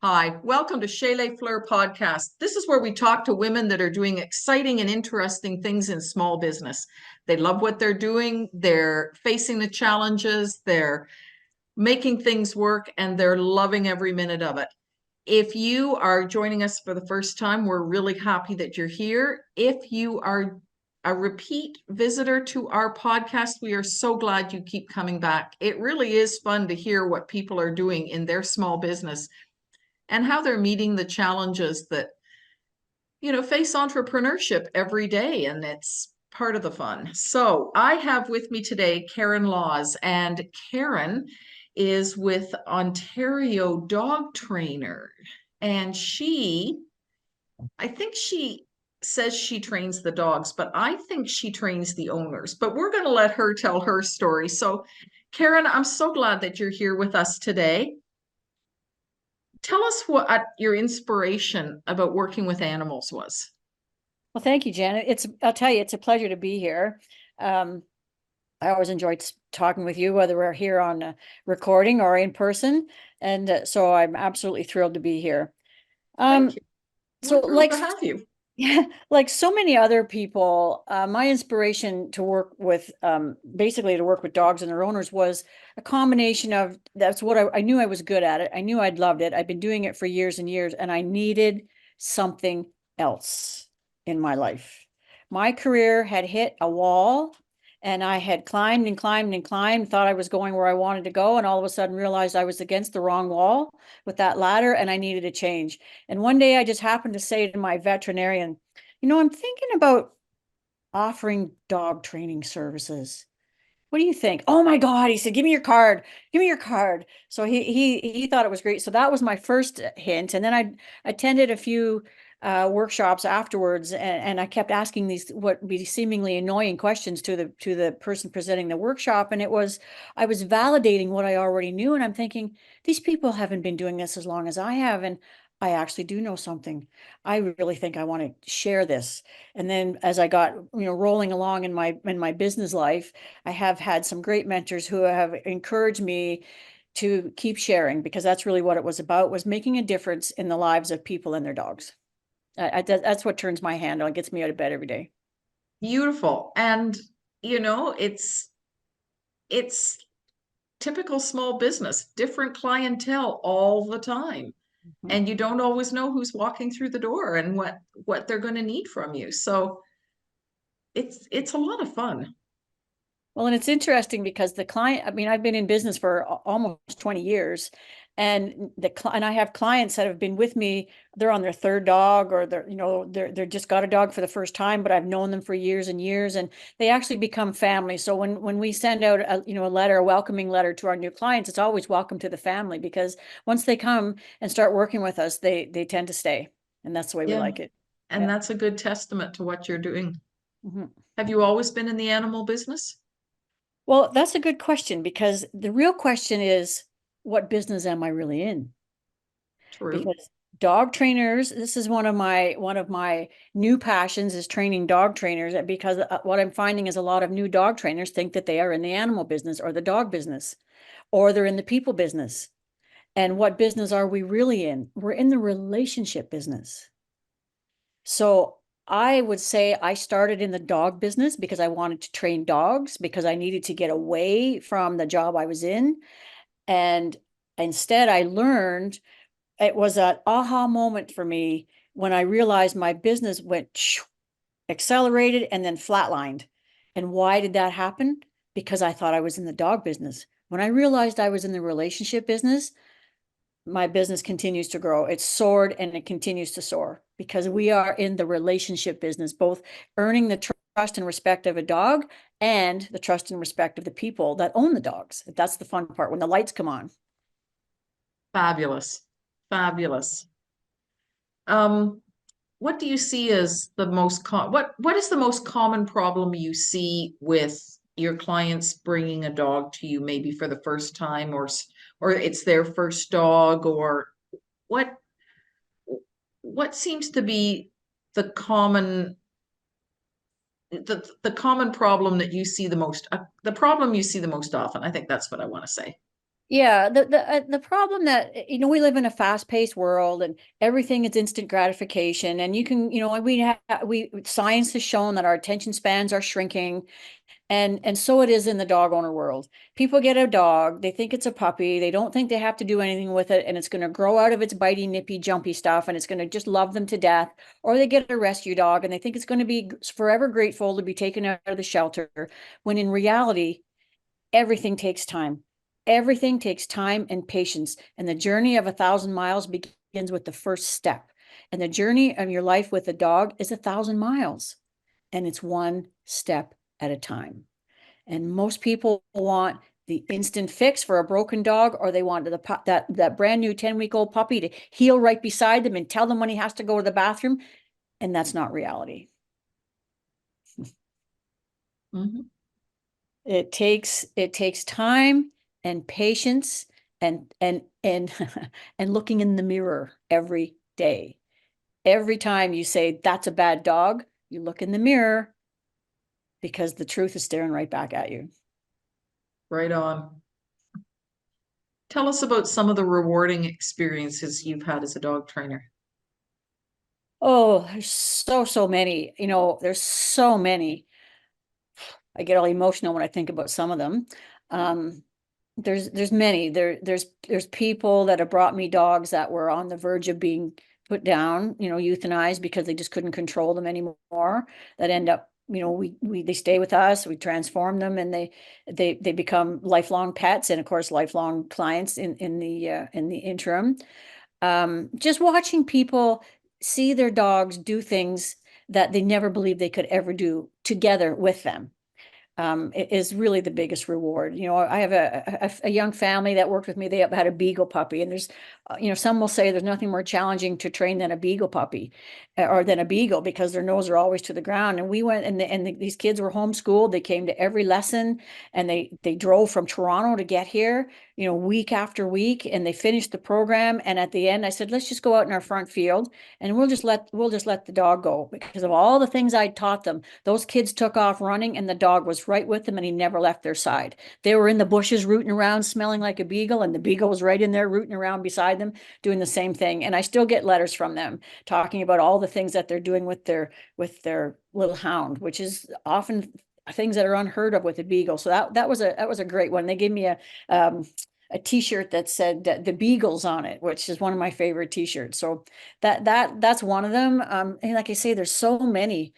Hi, welcome to Chez Les Fleur podcast. This is where we talk to women that are doing exciting and interesting things in small business. They love what they're doing, they're facing the challenges, they're making things work, and they're loving every minute of it. If you are joining us for the first time, we're really happy that you're here. If you are a repeat visitor to our podcast, we are so glad you keep coming back. It really is fun to hear what people are doing in their small business and how they're meeting the challenges that, face entrepreneurship every day. And it's part of the fun. So I have with me today Karen Laws, and Karen is with Ontario Dog Trainer. And I think she says she trains the dogs, but I think she trains the owners. But we're going to let her tell her story. So, Karen, I'm so glad that you're here with us today. Tell us what your inspiration about working with animals was. Well, thank you, Janet. I'll tell you, it's a pleasure to be here. I always enjoyed talking with you, whether we're here on recording or in person. And so I'm absolutely thrilled to be here. Thank Um, you. so We're thrilled like, to have you. yeah, like so many other people, my inspiration to work with, basically to work with dogs and their owners was a combination of, that's what I knew I was good at it. I knew I'd loved it. I'd been doing it for years and years, and I needed something else in my life. My career had hit a wall, and I had climbed and climbed and climbed, thought I was going where I wanted to go, and all of a sudden realized I was against the wrong wall with that ladder, and I needed a change. And one day I just happened to say to my veterinarian, I'm thinking about offering dog training services. What do you think? Oh my God. He said, give me your card. Give me your card. So he thought it was great. So that was my first hint. And then I attended a few workshops afterwards, and I kept asking these what be seemingly annoying questions to the person presenting the workshop. And I was validating what I already knew. And I'm thinking, these people haven't been doing this as long as I have. And I actually do know something. I really think I want to share this. And then as I got, rolling along in my business life, I have had some great mentors who have encouraged me to keep sharing, because that's really what it was about, was making a difference in the lives of people and their dogs. That's what turns my handle and gets me out of bed every day. Beautiful. And it's typical small business, different clientele all the time. Mhm. And you don't always know who's walking through the door and what they're going to need from you. So it's a lot of fun. Well, and it's interesting because the client, I mean, I've been in business for almost 20 years, and and I have clients that have been with me. They're on their third dog, or they're just got a dog for the first time, but I've known them for years and years, and they actually become family. So when we send out a letter, a welcoming letter to our new clients, it's always welcome to the family, because once they come and start working with us, they tend to stay, and that's the way we Yeah. like it. And Yeah. that's a good testament to what you're doing. Mhm. Have you always been in the animal business? Well, that's a good question, because the real question is, what business am I really in? True. Because dog trainers, this is one of my new passions, is training dog trainers, because what I'm finding is a lot of new dog trainers think that they are in the animal business or the dog business, or they're in the people business. And what business are we really in? We're in the relationship business. So I would say I started in the dog business because I wanted to train dogs, because I needed to get away from the job I was in. And instead, I learned, it was an aha moment for me when I realized my business went accelerated and then flatlined. And why did that happen? Because I thought I was in the dog business. When I realized I was in the relationship business, my business continues to grow. It's soared, and it continues to soar, because we are in the relationship business, both earning the trust and respect of a dog and the trust and respect of the people that own the dogs. That's the fun part, when the lights come on. Fabulous. Fabulous. Um, what do you see as the what is the most common problem you see with your clients bringing a dog to you, maybe for the first time, or it's their first dog, or what what seems to be the common problem that you see the most, the problem you see the most often? I think that's what I want to say. Yeah, the problem that we live in a fast-paced world and everything is instant gratification, and you can we science has shown that our attention spans are shrinking, and so it is in the dog owner world. People get a dog, they think it's a puppy, they don't think they have to do anything with it, and it's going to grow out of its bitey, nippy, jumpy stuff, and it's going to just love them to death. Or they get a rescue dog and they think it's going to be forever grateful to be taken out of the shelter, when in reality, everything takes time. Everything takes time and patience. And the journey of 1,000 miles begins with the first step. And the journey of your life with a dog is 1,000 miles. And it's one step at a time. And most people want the instant fix for a broken dog, or they want that brand new 10-week-old puppy to heel right beside them and tell them when he has to go to the bathroom. And that's not reality. Mm-hmm. It takes time and patience and and looking in the mirror every day. Every time you say that's a bad dog, you look in the mirror because the truth is staring right back at you. Right on. Tell us about some of the rewarding experiences you've had as a dog trainer. Oh, there's so many. There's so many. I get all emotional when I think about some of them. There's many. There's people that have brought me dogs that were on the verge of being put down, euthanized because they just couldn't control them anymore. That end up, we they stay with us, we transform them, and they become lifelong pets, and of course lifelong clients in the interim. Just watching people see their dogs do things that they never believed they could ever do together with them, is really the biggest reward. I have a young family that worked with me. They had a beagle puppy, and there's, some will say there's nothing more challenging to train than a beagle puppy, or than a beagle, because their nose are always to the ground. And we went, and these kids were homeschooled. They came to every lesson, and they drove from Toronto to get here, week after week, and they finished the program. And at the end, I said, let's just go out in our front field, and we'll just let the dog go, because of all the things I taught them. Those kids took off running, and the dog was right with them, and he never left their side. They were in the bushes rooting around, smelling like a beagle, and the beagle was right in there rooting around beside them, doing the same thing. And I still get letters from them talking about all the things that they're doing with their little hound, which is often things that are unheard of with a beagle. So that was a great one. They gave me a t-shirt that said the Beagles on it, which is one of my favorite t-shirts. So that's one of them. And like I say, there's so many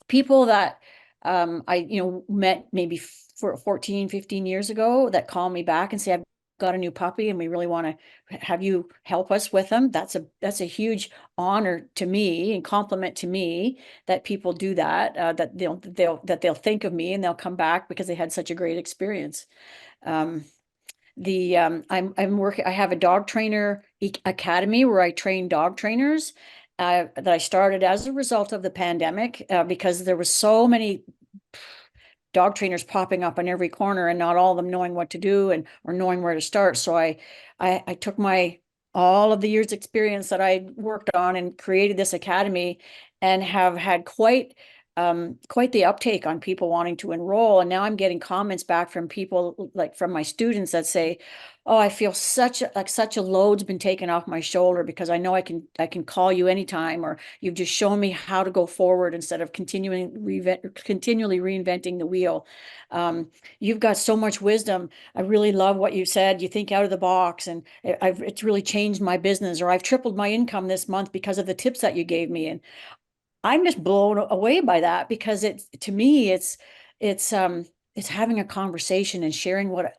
people that I met maybe for 14, 15 years ago, that call me back and say, I've got a new puppy and we really want to have you help us with them. That's a huge honor to me and compliment to me that people do that, that they'll think of me and they'll come back because they had such a great experience. I'm working, I have a dog trainer academy where I train dog trainers, that I started as a result of the pandemic, because there was so many dog trainers popping up on every corner and not all of them knowing what to do or knowing where to start. So I took all of the years experience that I worked on and created this academy, and have had quite the uptake on people wanting to enroll. And now I'm getting comments back from people, like from my students, that say, oh, I feel such a load's been taken off my shoulder, because I know I can call you anytime, or you've just shown me how to go forward instead of continually reinventing the wheel. You've got so much wisdom. I really love what you said. You think out of the box, and it's really changed my business, or I've tripled my income this month because of the tips that you gave me. And I'm just blown away by that, because to me, it's having a conversation and sharing what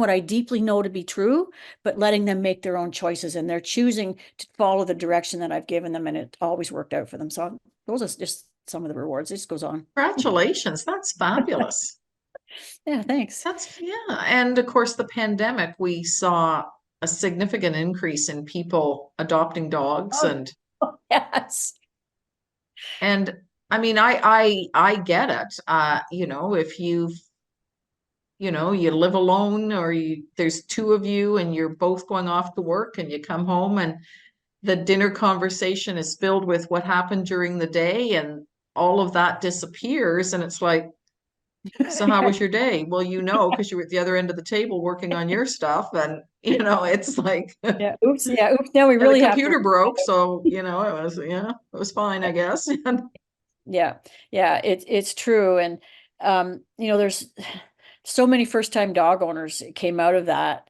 I deeply know to be true, but letting them make their own choices, and they're choosing to follow the direction that I've given them, and it always worked out for them. So those are just some of the rewards. It just goes on. Congratulations. That's fabulous. Yeah, thanks. Yeah. And of course, the pandemic, we saw a significant increase in people adopting dogs, Oh, yes. and I mean, I get it. If you live alone, or there's two of you and you're both going off to work, and you come home and the dinner conversation is filled with what happened during the day, and all of that disappears. And it's like, So how was your day? Well, because you were at the other end of the table working on your stuff, and it's like Yeah. Oops. Yeah. Oops. Now we and the really have to. computer broke, so it was fine, I guess. Yeah. Yeah. It's true. And, there's so many first time dog owners came out of that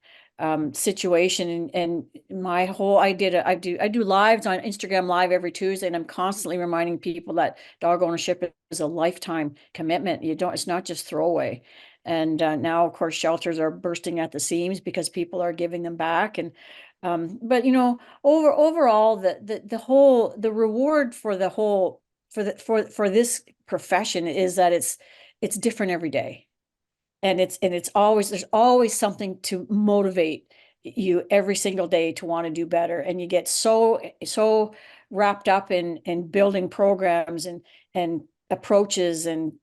situation. And my whole, I do lives on Instagram Live every Tuesday, and I'm constantly reminding people that dog ownership is a lifetime commitment. It's not just throwaway. And now, of course, shelters are bursting at the seams because people are giving them back. And but overall, the reward for the whole for this profession is that it's different every day, and it's always, there's always something to motivate you every single day to want to do better, and you get so wrapped up in building programs and approaches and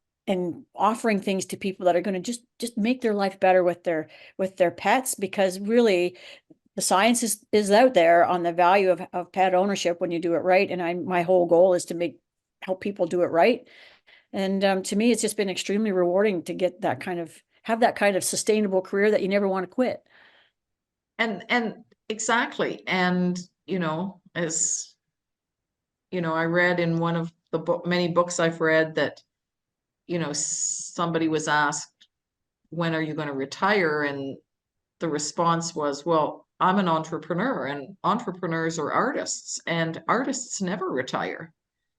offering things to people that are going to just make their life better with their pets, because really the science is out there on the value of pet ownership when you do it right. And my whole goal is to help people do it right. And to me, it's just been extremely rewarding to get have that kind of sustainable career that you never want to quit. And exactly. And as I read in one of the many books I've read that somebody was asked, when are you going to retire? And the response was, well, I'm an entrepreneur, and entrepreneurs are artists, and artists never retire.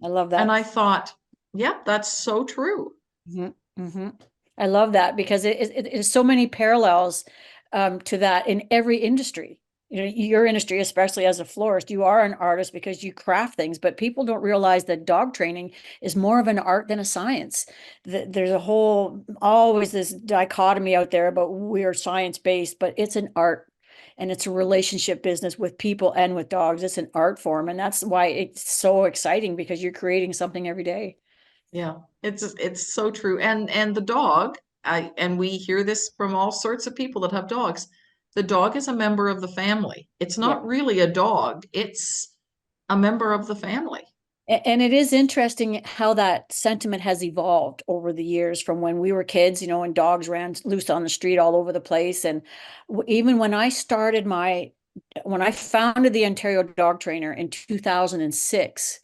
I love And that. I thought, yeah, that's so true. Mm-hmm. I love that because it is so many parallels to that in every industry. Your industry, especially as a florist, you are an artist because you craft things, but people don't realize that dog training is more of an art than a science. There's always this dichotomy out there about we're science-based, but it's an art, and it's a relationship business with people and with dogs. It's an art form, and that's why it's so exciting, because you're creating something every day. Yeah, it's so true. And the dog, and we hear this from all sorts of people that have dogs. The dog is a member of the family. It's Yeah. not really a dog, it's a member of the family. And it is interesting how that sentiment has evolved over the years from when we were kids, and dogs ran loose on the street all over the place. And even when when I founded the Ontario Dog Trainer in 2006,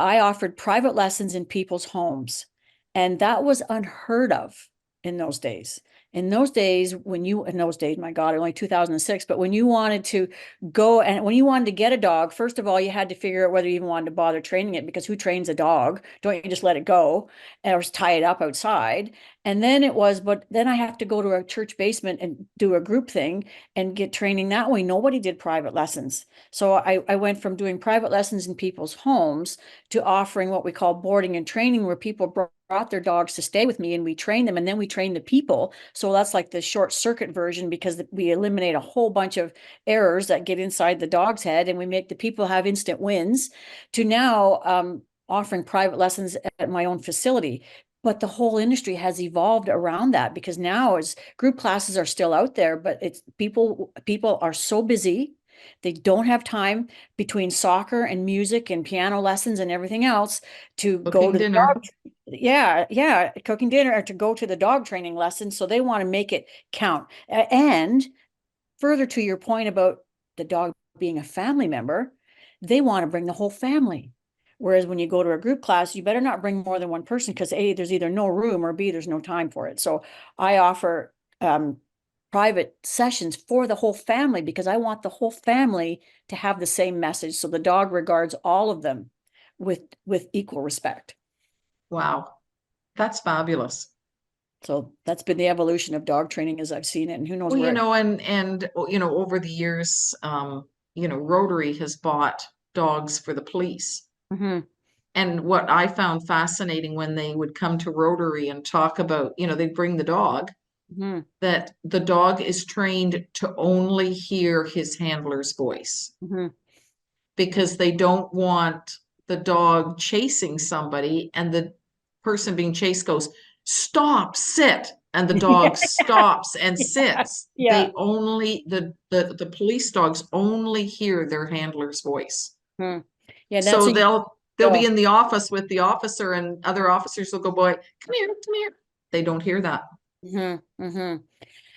I offered private lessons in people's homes. And that was unheard of in those days. In those days, my God, only 2006, but when you wanted to when you wanted to get a dog, first of all, you had to figure out whether you even wanted to bother training it, because who trains a dog? Don't you just let it go or tie it up outside? And then but then I have to go to a church basement and do a group thing and get training that way. Nobody did private lessons. So I went from doing private lessons in people's homes to offering what we call boarding and training, where people brought their dogs to stay with me, and we train them, and then we train the people. So that's like the short circuit version, because we eliminate a whole bunch of errors that get inside the dog's head, and we make the people have instant wins, to now offering private lessons at my own facility. But the whole industry has evolved around that, because now as group classes are still out there, but it's people are so busy. They don't have time between soccer and music and piano lessons and everything else to go Cooking to the dinner. dog. Yeah, cooking dinner, or to go to the dog training lesson. So they want to make it count. And further to your point about the dog being a family member, they want to bring the whole family. Whereas when you go to a group class, you better not bring more than one person, because A, there's either no room, or B, there's no time for it. So I offer private sessions for the whole family, because I want the whole family to have the same message. So the dog regards all of them with equal respect. Wow, that's fabulous. So that's been the evolution of dog training as I've seen it. And who knows Well, where it. and over the years, Rotary has bought dogs for the police. Mm-hmm. And what I found fascinating when they would come to Rotary and talk about, they'd bring the dog, Mm-hmm. that the dog is trained to only hear his handler's voice, Mm-hmm. because they don't want the dog chasing somebody and the person being chased goes, stop, sit. And the dog stops and Yeah. sits. Yeah. They only, the police dogs only hear their handler's voice. Hmm. Yeah, that's So a they'll be skill. in the office with the officer, and other officers will go, boy, come here, come here. they don't hear that.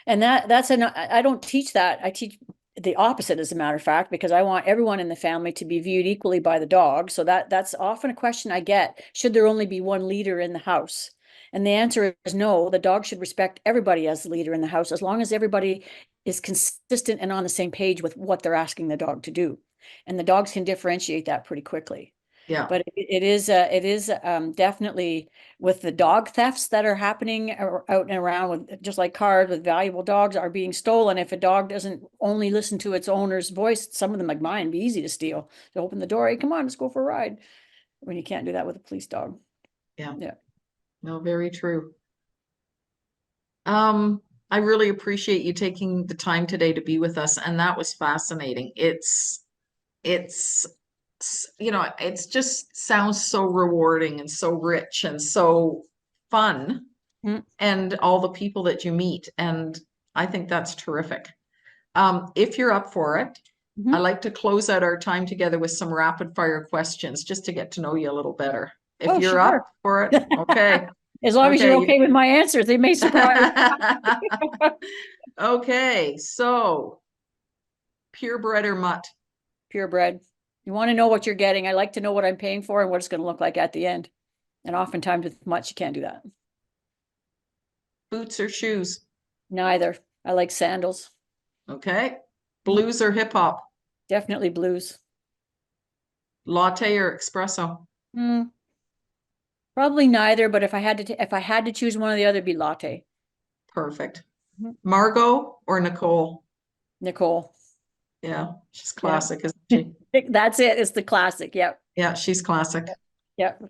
And I don't teach that. I teach the opposite, as a matter of fact, because I want everyone in the family to be viewed equally by the dog. So that's often a question I get. Should there only be one leader in the house? And the answer is no. The dog should respect everybody as the leader in the house, as long as everybody is consistent and on the same page with what they're asking the dog to do. And the dogs can differentiate that pretty quickly. Yeah. But it is definitely, with the dog thefts that are happening out and around, with just like cars with valuable dogs are being stolen. If a dog doesn't only listen to its owner's voice, some of them, like mine, be easy to steal. To open the door, hey, come on, let's go for a ride. When you can't do that with a police dog. Yeah. Yeah. No, very true. I really appreciate you taking the time today to be with us, and that was fascinating. It's it just sounds so rewarding and so rich and so fun, and all the people that you meet, and I think that's terrific. If you're up for it, I like to close out our time together with some rapid fire questions just to get to know you a little better. If you're up for it, okay. As long as you're okay with my answers, they may surprise. Okay, so purebred or mutt? Purebred. You want to know what you're getting. I like to know what I'm paying for and what it's going to look like at the end. And oftentimes with mutt, you can't do that. Boots or shoes? Neither. I like sandals. Okay. Blues or hip hop? Definitely blues. Latte or espresso? Probably neither, but if I had to choose one or the other, it'd be latte. Perfect. Margot or Nicole? Nicole. Yeah, she's classic, isn't she? That's it. It's the classic. Yep. Yeah, she's classic. Yep.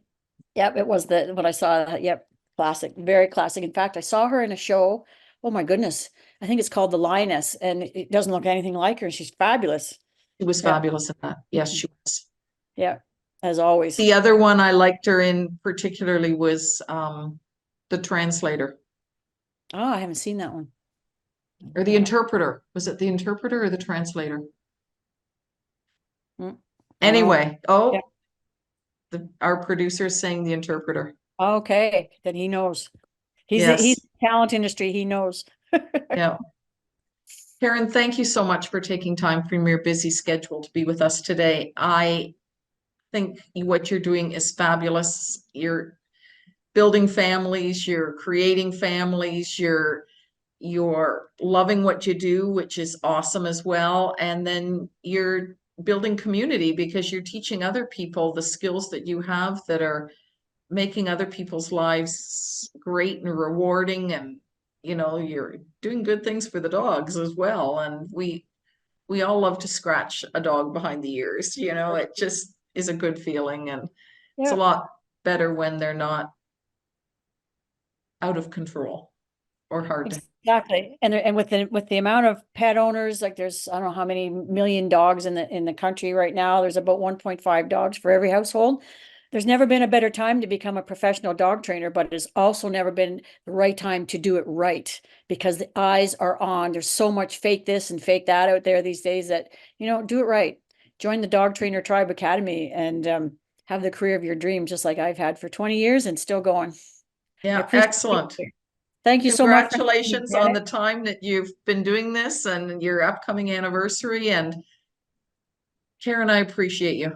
Yep. It was when I saw. Yep. Classic. Very classic. In fact, I saw her in a show. Oh my goodness. I think it's called The Lioness, and it doesn't look anything like her. And she's fabulous. She was fabulous in that. Yes, she was. Yeah, as always. The other one I liked her in particularly was The Translator. Oh, I haven't seen that one. Or The Interpreter. Was it The Interpreter or The Translator? Anyway, our producer is saying The Interpreter. Okay, then he knows. He's talent industry. He knows. Yeah. Karen, thank you so much for taking time from your busy schedule to be with us today. I think what you're doing is fabulous. You're building families, you're creating families, you're loving what you do, which is awesome as well. And then you're building community because you're teaching other people the skills that you have that are making other people's lives great and rewarding. And you're doing good things for the dogs as well. And we all love to scratch a dog behind the ears. It just is a good feeling, and it's a lot better when they're not out of control or hard to. Exactly. And with the amount of pet owners, like there's, I don't know how many million dogs in the country right now. There's about 1.5 dogs for every household. There's never been a better time to become a professional dog trainer, but it's also never been the right time to do it right, because the eyes are on. There's so much fake this and fake that out there these days that, do it right. Join the Dog Trainer Tribe Academy and have the career of your dreams, just like I've had for 20 years and still going. Yeah, excellent. Thank you so much. Congratulations on the time that you've been doing this and your upcoming anniversary. And Karen, I appreciate you.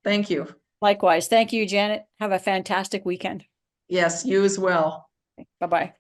Thank you. Likewise. Thank you, Janet. Have a fantastic weekend. Yes, you as well. Bye-bye.